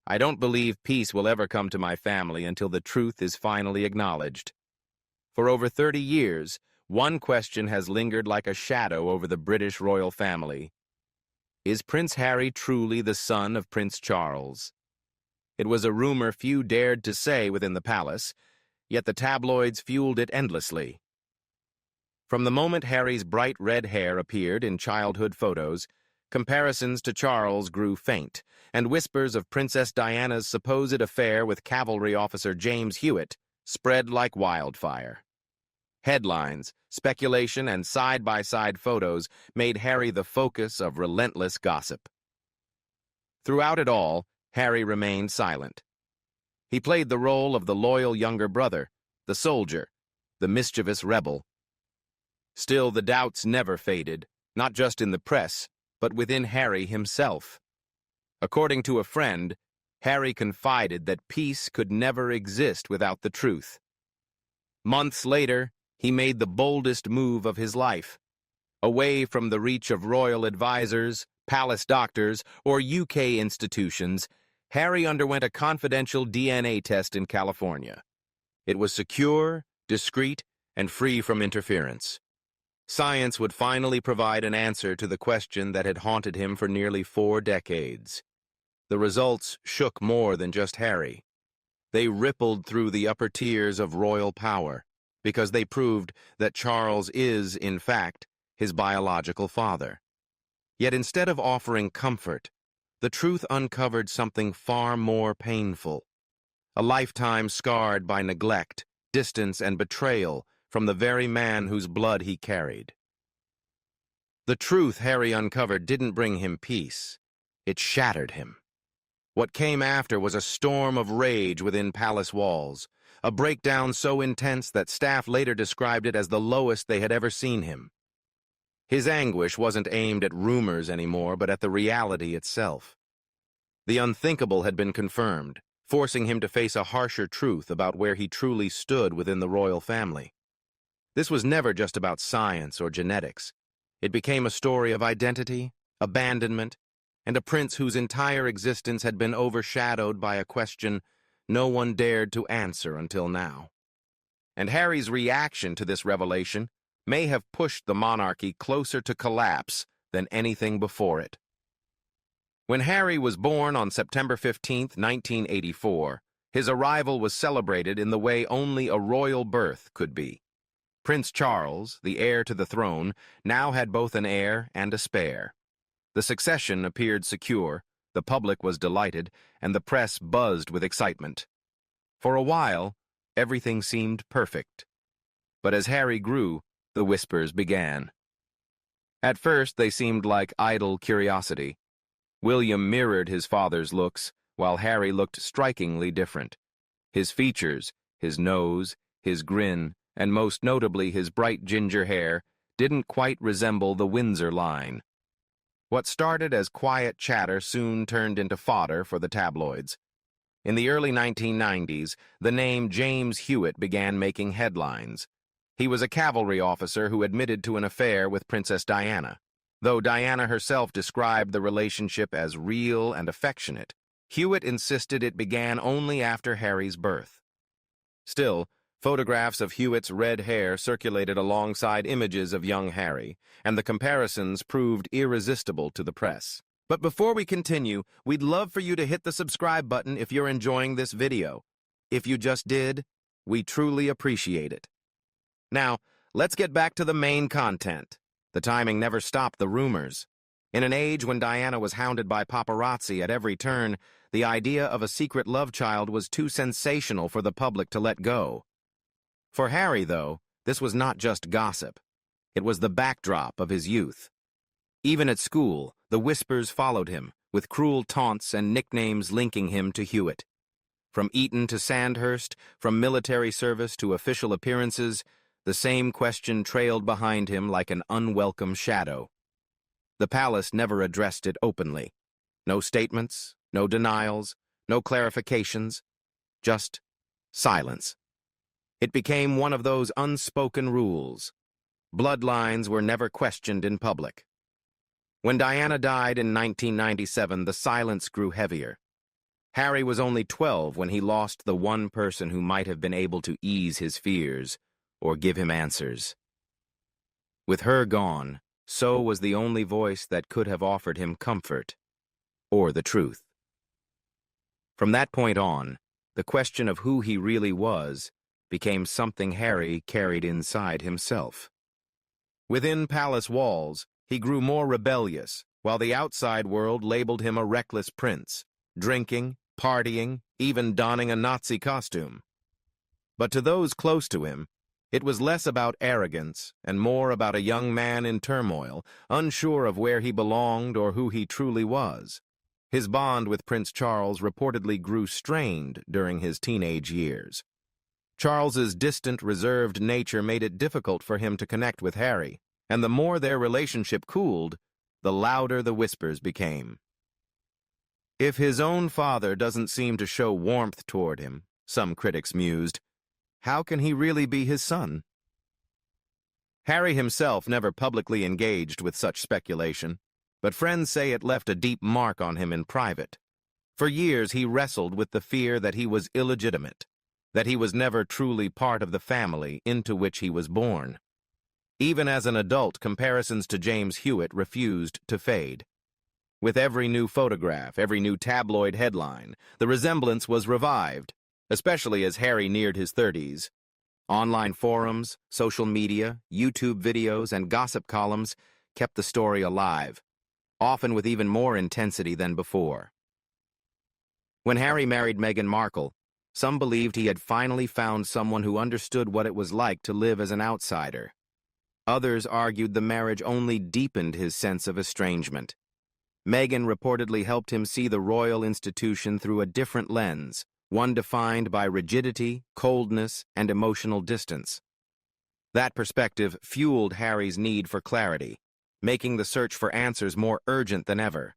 I don't believe peace will ever come to my family until the truth is finally acknowledged. For over 30 years, one question has lingered like a shadow over the British royal family. Is Prince Harry truly the son of Prince Charles? It was a rumor few dared to say within the palace, yet the tabloids fueled it endlessly. From the moment Harry's bright red hair appeared in childhood photos, comparisons to Charles grew faint, and whispers of Princess Diana's supposed affair with cavalry officer James Hewitt spread like wildfire. Headlines, speculation, and side-by-side photos made Harry the focus of relentless gossip. Throughout it all, Harry remained silent. He played the role of the loyal younger brother, the soldier, the mischievous rebel. Still, the doubts never faded, not just in the press, but within Harry himself. According to a friend, Harry confided that peace could never exist without the truth. Months later, he made the boldest move of his life. Away from the reach of royal advisors, palace doctors, or UK institutions, Harry underwent a confidential DNA test in California. It was secure, discreet, and free from interference. Science would finally provide an answer to the question that had haunted him for nearly 4 decades. The results shook more than just Harry. They rippled through the upper tiers of royal power, because they proved that Charles is, in fact, his biological father. Yet instead of offering comfort, the truth uncovered something far more painful. A lifetime scarred by neglect, distance, and betrayal from the very man whose blood he carried. The truth Harry uncovered didn't bring him peace. It shattered him. What came after was a storm of rage within palace walls, a breakdown so intense that staff later described it as the lowest they had ever seen him. His anguish wasn't aimed at rumors anymore, but at the reality itself. The unthinkable had been confirmed, forcing him to face a harsher truth about where he truly stood within the royal family. This was never just about science or genetics. It became a story of identity, abandonment, and a prince whose entire existence had been overshadowed by a question no one dared to answer until now. And Harry's reaction to this revelation may have pushed the monarchy closer to collapse than anything before it. When Harry was born on September 15, 1984, his arrival was celebrated in the way only a royal birth could be. Prince Charles, the heir to the throne, now had both an heir and a spare. The succession appeared secure, the public was delighted, and the press buzzed with excitement. For a while, everything seemed perfect. But as Harry grew, the whispers began. At first, they seemed like idle curiosity. William mirrored his father's looks, while Harry looked strikingly different. His features, his nose, his grin, and most notably his bright ginger hair, didn't quite resemble the Windsor line. What started as quiet chatter soon turned into fodder for the tabloids. In the early 1990s, the name James Hewitt began making headlines. He was a cavalry officer who admitted to an affair with Princess Diana. Though Diana herself described the relationship as real and affectionate, Hewitt insisted it began only after Harry's birth. Still, photographs of Hewitt's red hair circulated alongside images of young Harry, and the comparisons proved irresistible to the press. But before we continue, we'd love for you to hit the subscribe button if you're enjoying this video. If you just did, we truly appreciate it. Now, let's get back to the main content. The timing never stopped the rumors. In an age when Diana was hounded by paparazzi at every turn, the idea of a secret love child was too sensational for the public to let go. For Harry, though, this was not just gossip. It was the backdrop of his youth. Even at school, the whispers followed him, with cruel taunts and nicknames linking him to Hewitt. From Eton to Sandhurst, from military service to official appearances, the same question trailed behind him like an unwelcome shadow. The palace never addressed it openly. No statements, no denials, no clarifications, just silence. It became one of those unspoken rules. Bloodlines were never questioned in public. When Diana died in 1997, the silence grew heavier. Harry was only 12 when he lost the one person who might have been able to ease his fears or give him answers. With her gone, so was the only voice that could have offered him comfort or the truth. From that point on, the question of who he really was became something Harry carried inside himself. Within palace walls, he grew more rebellious, while the outside world labeled him a reckless prince, drinking, partying, even donning a Nazi costume. But to those close to him, it was less about arrogance and more about a young man in turmoil, unsure of where he belonged or who he truly was. His bond with Prince Charles reportedly grew strained during his teenage years. Charles's distant, reserved nature made it difficult for him to connect with Harry, and the more their relationship cooled, the louder the whispers became. If his own father doesn't seem to show warmth toward him, some critics mused, how can he really be his son? Harry himself never publicly engaged with such speculation, but friends say it left a deep mark on him in private. For years he wrestled with the fear that he was illegitimate, that he was never truly part of the family into which he was born. Even as an adult, comparisons to James Hewitt refused to fade. With every new photograph, every new tabloid headline, the resemblance was revived, especially as Harry neared his 30s. Online forums, social media, YouTube videos, and gossip columns kept the story alive, often with even more intensity than before. When Harry married Meghan Markle, some believed he had finally found someone who understood what it was like to live as an outsider. Others argued the marriage only deepened his sense of estrangement. Meghan reportedly helped him see the royal institution through a different lens, one defined by rigidity, coldness, and emotional distance. That perspective fueled Harry's need for clarity, making the search for answers more urgent than ever.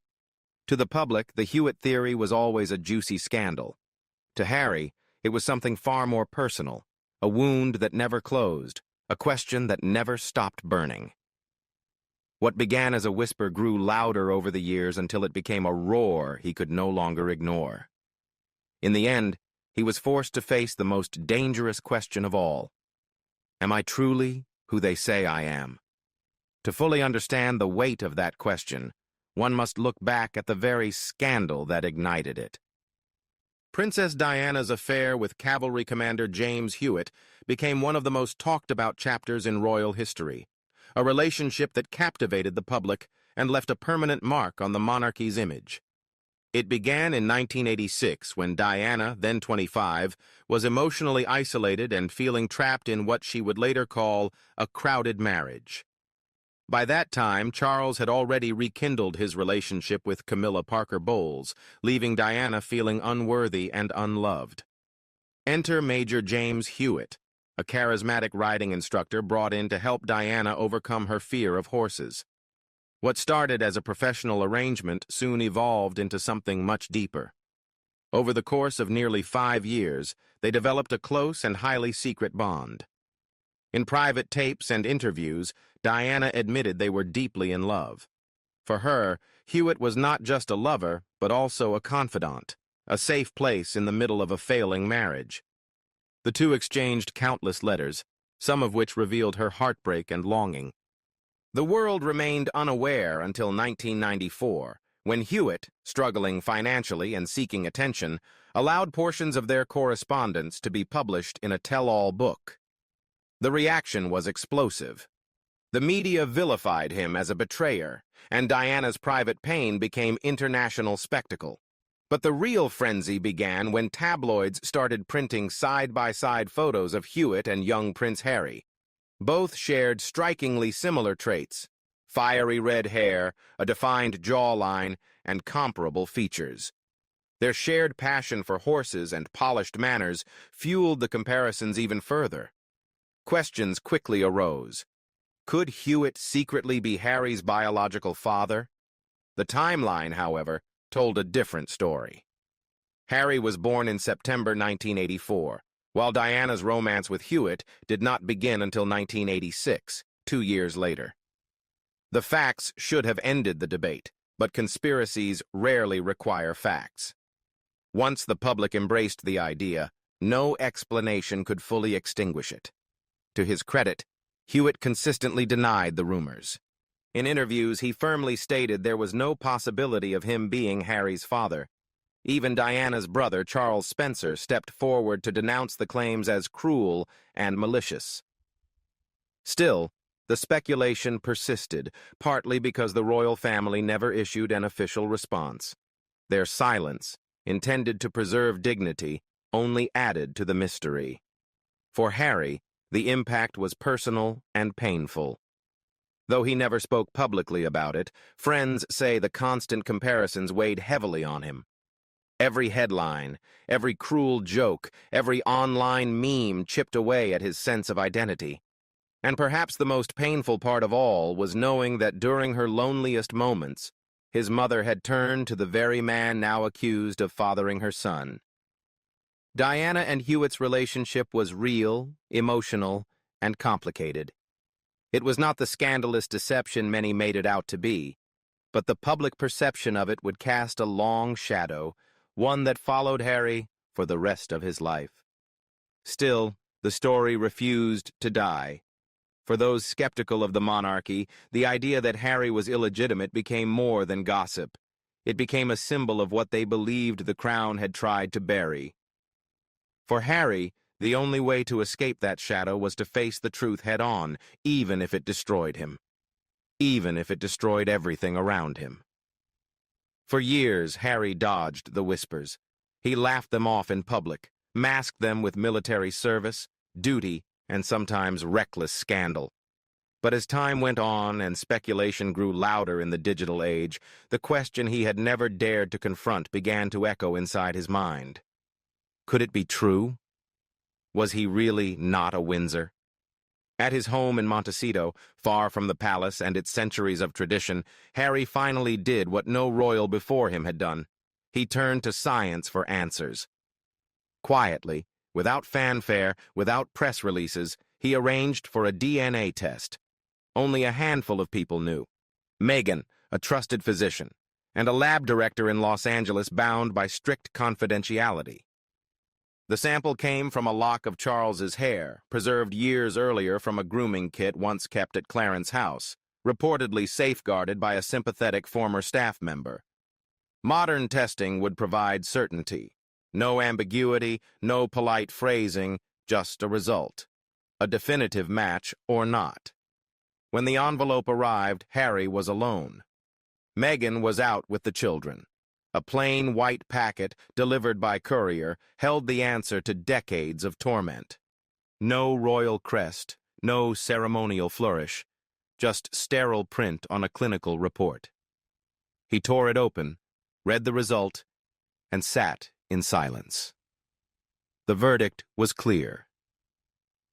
To the public, the Hewitt theory was always a juicy scandal. To Harry, it was something far more personal, a wound that never closed, a question that never stopped burning. What began as a whisper grew louder over the years until it became a roar he could no longer ignore. In the end, he was forced to face the most dangerous question of all. Am I truly who they say I am? To fully understand the weight of that question, one must look back at the very scandal that ignited it. Princess Diana's affair with cavalry commander James Hewitt became one of the most talked-about chapters in royal history, a relationship that captivated the public and left a permanent mark on the monarchy's image. It began in 1986 when Diana, then 25, was emotionally isolated and feeling trapped in what she would later call a crowded marriage. By that time, Charles had already rekindled his relationship with Camilla Parker Bowles, leaving Diana feeling unworthy and unloved. Enter Major James Hewitt, a charismatic riding instructor brought in to help Diana overcome her fear of horses. What started as a professional arrangement soon evolved into something much deeper. Over the course of nearly 5 years, they developed a close and highly secret bond. In private tapes and interviews, Diana admitted they were deeply in love. For her, Hewitt was not just a lover, but also a confidant, a safe place in the middle of a failing marriage. The two exchanged countless letters, some of which revealed her heartbreak and longing. The world remained unaware until 1994, when Hewitt, struggling financially and seeking attention, allowed portions of their correspondence to be published in a tell-all book. The reaction was explosive. The media vilified him as a betrayer, and Diana's private pain became international spectacle. But the real frenzy began when tabloids started printing side-by-side photos of Hewitt and young Prince Harry. Both shared strikingly similar traits: fiery red hair, a defined jawline, and comparable features. Their shared passion for horses and polished manners fueled the comparisons even further. Questions quickly arose. Could Hewitt secretly be Harry's biological father? The timeline, however, told a different story. Harry was born in September 1984, while Diana's romance with Hewitt did not begin until 1986, 2 years later. The facts should have ended the debate, but conspiracies rarely require facts. Once the public embraced the idea, no explanation could fully extinguish it. To his credit, Hewitt consistently denied the rumors. In interviews, he firmly stated there was no possibility of him being Harry's father. Even Diana's brother, Charles Spencer, stepped forward to denounce the claims as cruel and malicious. Still, the speculation persisted, partly because the royal family never issued an official response. Their silence, intended to preserve dignity, only added to the mystery. For Harry, the impact was personal and painful. Though he never spoke publicly about it, friends say the constant comparisons weighed heavily on him. Every headline, every cruel joke, every online meme chipped away at his sense of identity. And perhaps the most painful part of all was knowing that during her loneliest moments, his mother had turned to the very man now accused of fathering her son. Diana and Hewitt's relationship was real, emotional, and complicated. It was not the scandalous deception many made it out to be, but the public perception of it would cast a long shadow, one that followed Harry for the rest of his life. Still, the story refused to die. For those skeptical of the monarchy, the idea that Harry was illegitimate became more than gossip. It became a symbol of what they believed the crown had tried to bury. For Harry, the only way to escape that shadow was to face the truth head-on, even if it destroyed him. Even if it destroyed everything around him. For years, Harry dodged the whispers. He laughed them off in public, masked them with military service, duty, and sometimes reckless scandal. But as time went on and speculation grew louder in the digital age, the question he had never dared to confront began to echo inside his mind. Could it be true? Was he really not a Windsor? At his home in Montecito, far from the palace and its centuries of tradition, Harry finally did what no royal before him had done. He turned to science for answers. Quietly, without fanfare, without press releases, he arranged for a DNA test. Only a handful of people knew. Meghan, a trusted physician, and a lab director in Los Angeles bound by strict confidentiality. The sample came from a lock of Charles's hair, preserved years earlier from a grooming kit once kept at Clarence House, reportedly safeguarded by a sympathetic former staff member. Modern testing would provide certainty. No ambiguity, no polite phrasing, just a result. A definitive match or not. When the envelope arrived, Harry was alone. Meghan was out with the children. A plain white packet, delivered by courier, held the answer to decades of torment. No royal crest, no ceremonial flourish, just sterile print on a clinical report. He tore it open, read the result, and sat in silence. The verdict was clear.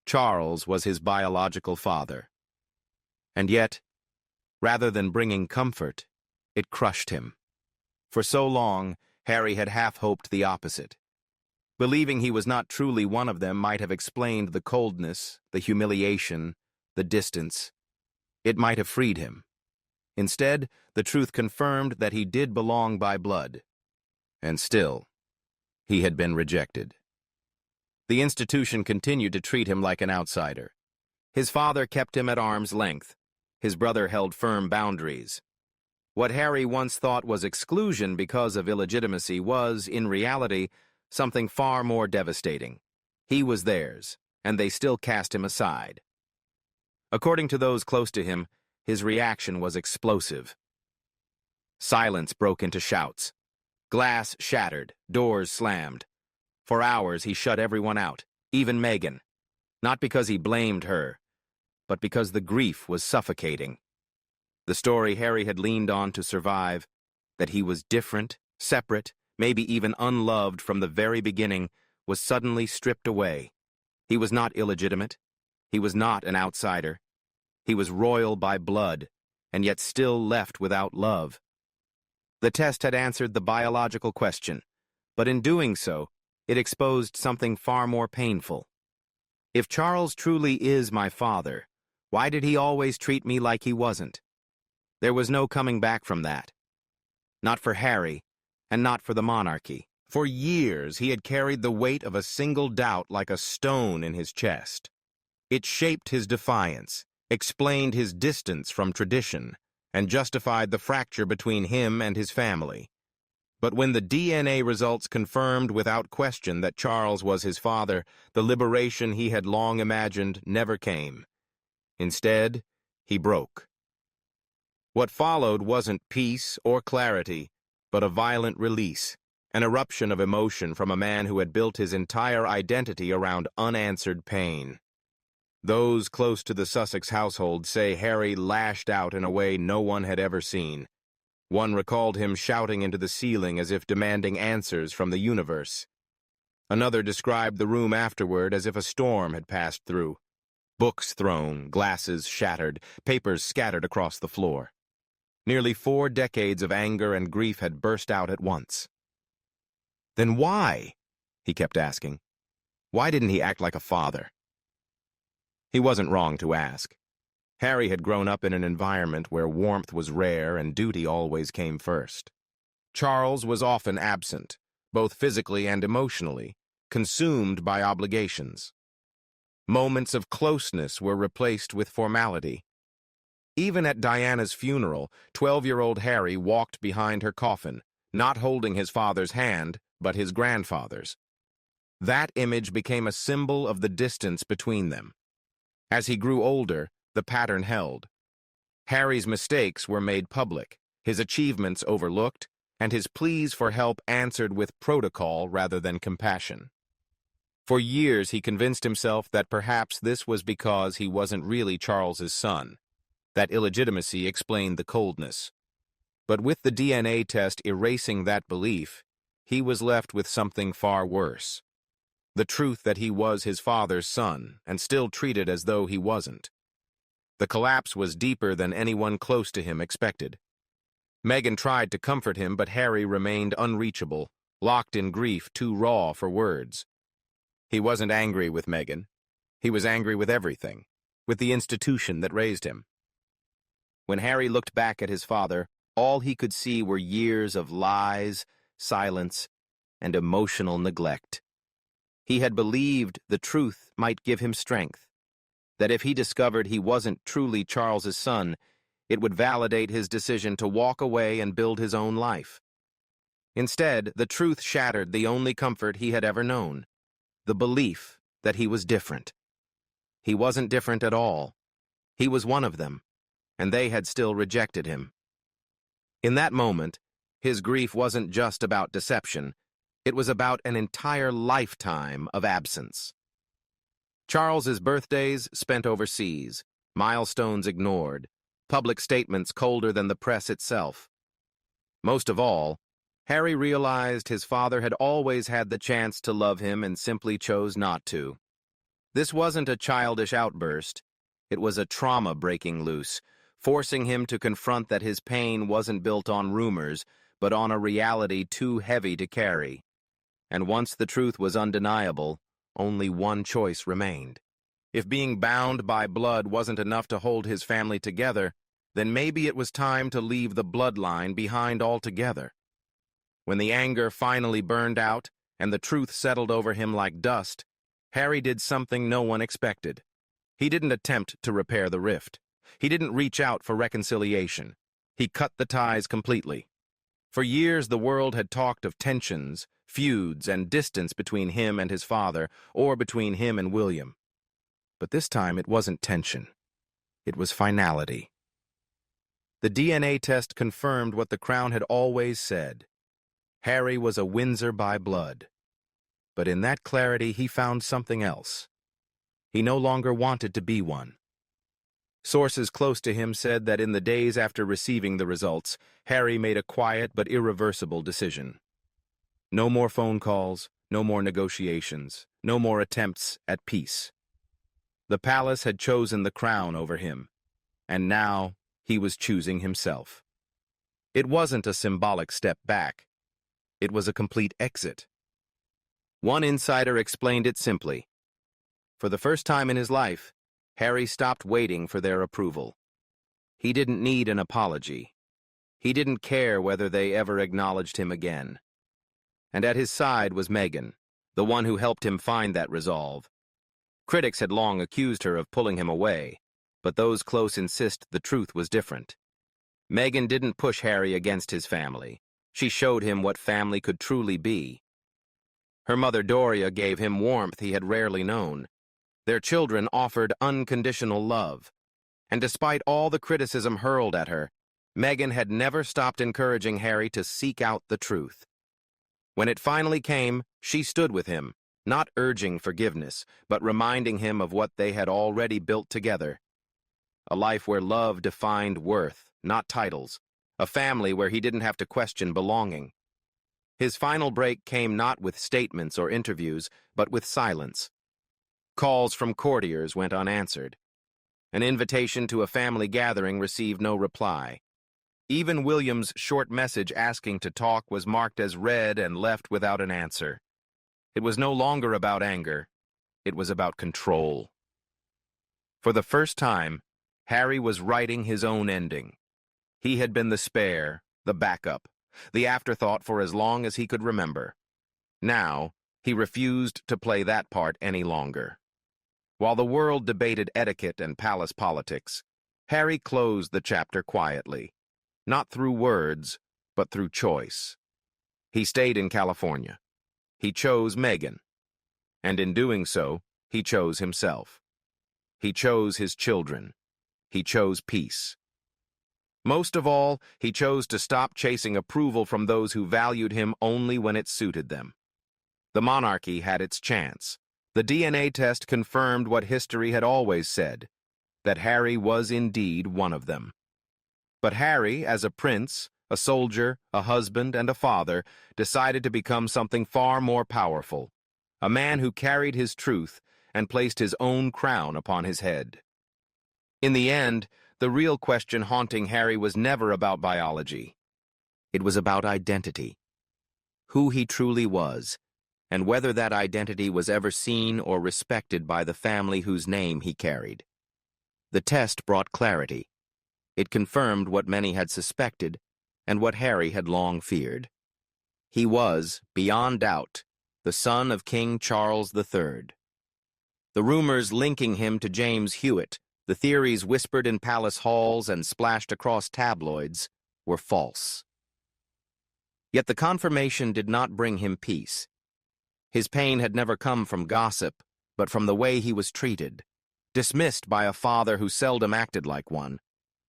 Charles was his biological father. And yet, rather than bringing comfort, it crushed him. For so long, Harry had half-hoped the opposite. Believing he was not truly one of them might have explained the coldness, the humiliation, the distance. It might have freed him. Instead, the truth confirmed that he did belong by blood. And still, he had been rejected. The institution continued to treat him like an outsider. His father kept him at arm's length. His brother held firm boundaries. What Harry once thought was exclusion because of illegitimacy was, in reality, something far more devastating. He was theirs, and they still cast him aside. According to those close to him, his reaction was explosive. Silence broke into shouts. Glass shattered, doors slammed. For hours he shut everyone out, even Meghan. Not because he blamed her, but because the grief was suffocating. The story Harry had leaned on to survive, that he was different, separate, maybe even unloved from the very beginning, was suddenly stripped away. He was not illegitimate. He was not an outsider. He was royal by blood, and yet still left without love. The test had answered the biological question, but in doing so, it exposed something far more painful. If Charles truly is my father, why did he always treat me like he wasn't? There was no coming back from that. Not for Harry, and not for the monarchy. For years, he had carried the weight of a single doubt like a stone in his chest. It shaped his defiance, explained his distance from tradition, and justified the fracture between him and his family. But when the DNA results confirmed without question that Charles was his father, the liberation he had long imagined never came. Instead, he broke. What followed wasn't peace or clarity, but a violent release, an eruption of emotion from a man who had built his entire identity around unanswered pain. Those close to the Sussex household say Harry lashed out in a way no one had ever seen. One recalled him shouting into the ceiling as if demanding answers from the universe. Another described the room afterward as if a storm had passed through. Books thrown, glasses shattered, papers scattered across the floor. Nearly 4 decades of anger and grief had burst out at once. Then why? He kept asking. Why didn't he act like a father? He wasn't wrong to ask. Harry had grown up in an environment where warmth was rare and duty always came first. Charles was often absent, both physically and emotionally, consumed by obligations. Moments of closeness were replaced with formality. Even at Diana's funeral, 12-year-old Harry walked behind her coffin, not holding his father's hand, but his grandfather's. That image became a symbol of the distance between them. As he grew older, the pattern held. Harry's mistakes were made public, his achievements overlooked, and his pleas for help answered with protocol rather than compassion. For years he convinced himself that perhaps this was because he wasn't really Charles's son. That illegitimacy explained the coldness. But with the DNA test erasing that belief, he was left with something far worse. The truth that he was his father's son, and still treated as though he wasn't. The collapse was deeper than anyone close to him expected. Meghan tried to comfort him, but Harry remained unreachable, locked in grief too raw for words. He wasn't angry with Meghan. He was angry with everything, with the institution that raised him. When Harry looked back at his father, all he could see were years of lies, silence, and emotional neglect. He had believed the truth might give him strength, that if he discovered he wasn't truly Charles's son, it would validate his decision to walk away and build his own life. Instead, the truth shattered the only comfort he had ever known, the belief that he was different. He wasn't different at all. He was one of them, and they had still rejected him. In that moment, his grief wasn't just about deception. It was about an entire lifetime of absence. Charles's birthdays spent overseas, milestones ignored, public statements colder than the press itself. Most of all, Harry realized his father had always had the chance to love him and simply chose not to. This wasn't a childish outburst. It was a trauma breaking loose, forcing him to confront that his pain wasn't built on rumors, but on a reality too heavy to carry. And once the truth was undeniable, only one choice remained. If being bound by blood wasn't enough to hold his family together, then maybe it was time to leave the bloodline behind altogether. When the anger finally burned out and the truth settled over him like dust, Harry did something no one expected. He didn't attempt to repair the rift. He didn't reach out for reconciliation. He cut the ties completely. For years, the world had talked of tensions, feuds, and distance between him and his father, or between him and William. But this time, it wasn't tension. It was finality. The DNA test confirmed what the Crown had always said. Harry was a Windsor by blood. But in that clarity, he found something else. He no longer wanted to be one. Sources close to him said that in the days after receiving the results, Harry made a quiet but irreversible decision. No more phone calls, no more negotiations, no more attempts at peace. The palace had chosen the Crown over him, and now he was choosing himself. It wasn't a symbolic step back. It was a complete exit. One insider explained it simply. For the first time in his life, Harry stopped waiting for their approval. He didn't need an apology. He didn't care whether they ever acknowledged him again. And at his side was Meghan, the one who helped him find that resolve. Critics had long accused her of pulling him away, but those close insist the truth was different. Meghan didn't push Harry against his family. She showed him what family could truly be. Her mother Doria gave him warmth he had rarely known. Their children offered unconditional love. And despite all the criticism hurled at her, Meghan had never stopped encouraging Harry to seek out the truth. When it finally came, she stood with him, not urging forgiveness, but reminding him of what they had already built together. A life where love defined worth, not titles. A family where he didn't have to question belonging. His final break came not with statements or interviews, but with silence. Calls from courtiers went unanswered. An invitation to a family gathering received no reply. Even William's short message asking to talk was marked as read and left without an answer. It was no longer about anger. It was about control. For the first time, Harry was writing his own ending. He had been the spare, the backup, the afterthought for as long as he could remember. Now, he refused to play that part any longer. While the world debated etiquette and palace politics, Harry closed the chapter quietly, not through words, but through choice. He stayed in California. He chose Meghan. And in doing so, he chose himself. He chose his children. He chose peace. Most of all, he chose to stop chasing approval from those who valued him only when it suited them. The monarchy had its chance. The DNA test confirmed what history had always said, that Harry was indeed one of them. But Harry, as a prince, a soldier, a husband, and a father, decided to become something far more powerful, a man who carried his truth and placed his own crown upon his head. In the end, the real question haunting Harry was never about biology. It was about identity. Who he truly was, and whether that identity was ever seen or respected by the family whose name he carried. The test brought clarity. It confirmed what many had suspected and what Harry had long feared. He was, beyond doubt, the son of King Charles III. The rumors linking him to James Hewitt, the theories whispered in palace halls and splashed across tabloids, were false. Yet the confirmation did not bring him peace. His pain had never come from gossip, but from the way he was treated, dismissed by a father who seldom acted like one,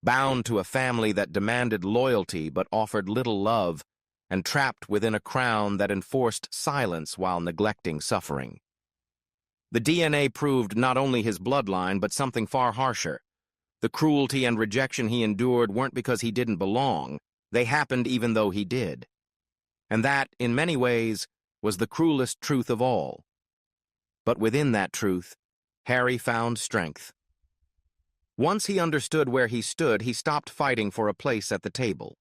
bound to a family that demanded loyalty but offered little love, and trapped within a crown that enforced silence while neglecting suffering. The DNA proved not only his bloodline, but something far harsher. The cruelty and rejection he endured weren't because he didn't belong. They happened even though he did. And that, in many ways, was the cruelest truth of all. But within that truth, Harry found strength. Once he understood where he stood, he stopped fighting for a place at the table.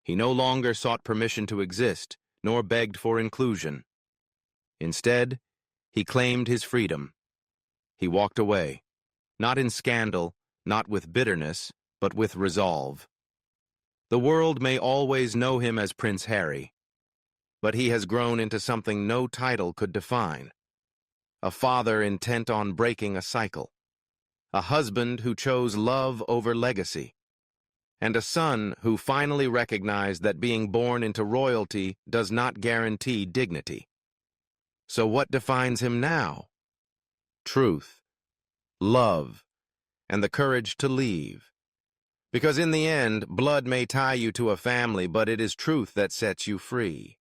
He no longer sought permission to exist, nor begged for inclusion. Instead, he claimed his freedom. He walked away, not in scandal, not with bitterness, but with resolve. The world may always know him as Prince Harry, but he has grown into something no title could define. A father intent on breaking a cycle, a husband who chose love over legacy, and a son who finally recognized that being born into royalty does not guarantee dignity. So what defines him now? Truth, love, and the courage to leave. Because in the end, blood may tie you to a family, but it is truth that sets you free.